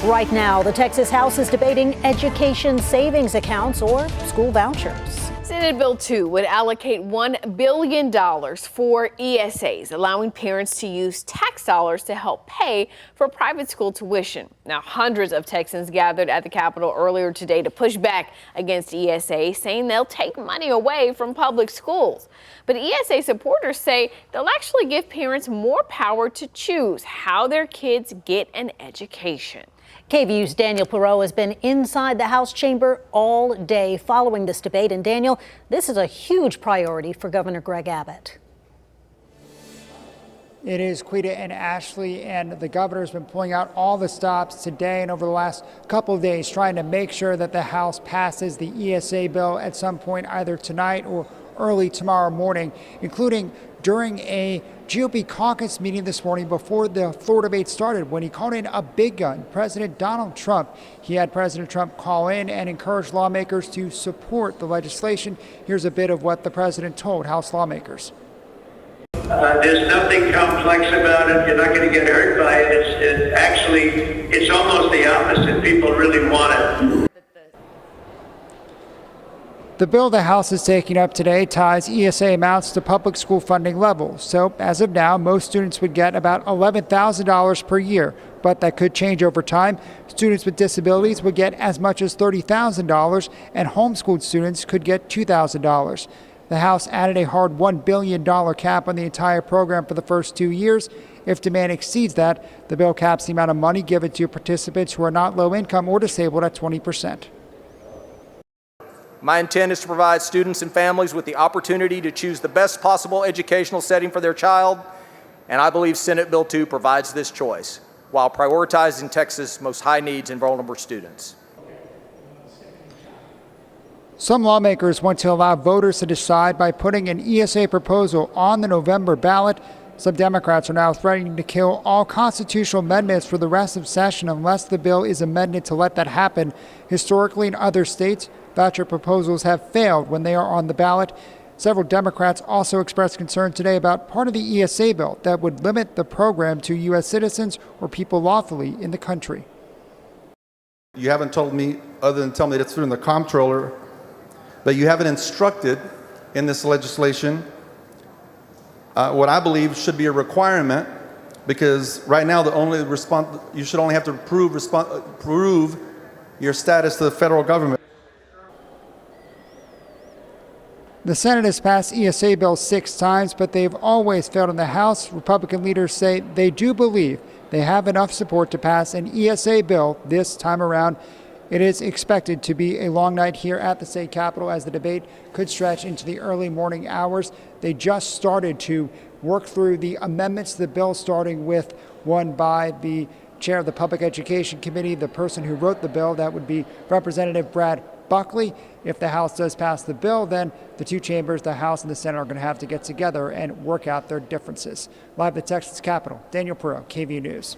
Right now, the Texas House is debating education savings accounts or school vouchers. Senate Bill 2 would allocate $1 billion for ESAs, allowing parents to use tax dollars to help pay for private school tuition. Now, hundreds of Texans gathered at the Capitol earlier today to push back against ESAs, saying they'll take money away from public schools. But ESA supporters say they'll actually give parents more power to choose how their kids get an education. KVUE's Daniel Perot has been inside the House chamber all day following this debate. And Daniel, this is a huge priority for Governor Greg Abbott. It is, Quita and Ashley, and the governor's been pulling out all the stops today and over the last couple of days, trying to make sure that the House passes the ESA bill at some point either tonight or early tomorrow morning, including during a GOP caucus meeting this morning before the floor debate started, when he called in a big gun, President Donald Trump. He had President Trump call in and encourage lawmakers to support the legislation. Here's a bit of what the president told House lawmakers. There's nothing complex about it. You're not going to get hurt by it. It's almost the opposite. People really want it. The bill the House is taking up today ties ESA amounts to public school funding levels. So as of now, most students would get about $11,000 per year, but that could change over time. Students with disabilities would get as much as $30,000, and homeschooled students could get $2,000. The House added a hard $1 billion cap on the entire program for the first 2 years. If demand exceeds that, the bill caps the amount of money given to participants who are not low income or disabled at 20%. My intent is to provide students and families with the opportunity to choose the best possible educational setting for their child, and I believe Senate Bill 2 provides this choice while prioritizing Texas' most high needs and vulnerable students. Some lawmakers want to allow voters to decide by putting an ESA proposal on the November ballot. Some Democrats are now threatening to kill all constitutional amendments for the rest of session unless the bill is amended to let that happen. Historically, in other states, voucher proposals have failed when they are on the ballot. Several Democrats also expressed concern today about part of the ESA bill that would limit the program to U.S. citizens or people lawfully in the country. You haven't told me, other than tell me that's through the comptroller, that you haven't instructed in this legislation what I believe should be a requirement, because right now you should only have to prove your status to the federal government. The Senate has passed ESA bills 6 times, but they've always failed in the House. Republican leaders say they do believe they have enough support to pass an ESA bill this time around. It is expected to be a long night here at the state capitol as the debate could stretch into the early morning hours. They just started to work through the amendments to the bill, starting with one by the chair of the Public Education Committee, the person who wrote the bill. That would be Representative Brad Buckley. If the House does pass the bill, then the two chambers, the House and the Senate, are going to have to get together and work out their differences. Live at the Texas Capitol, Daniel Perot, KVUE News.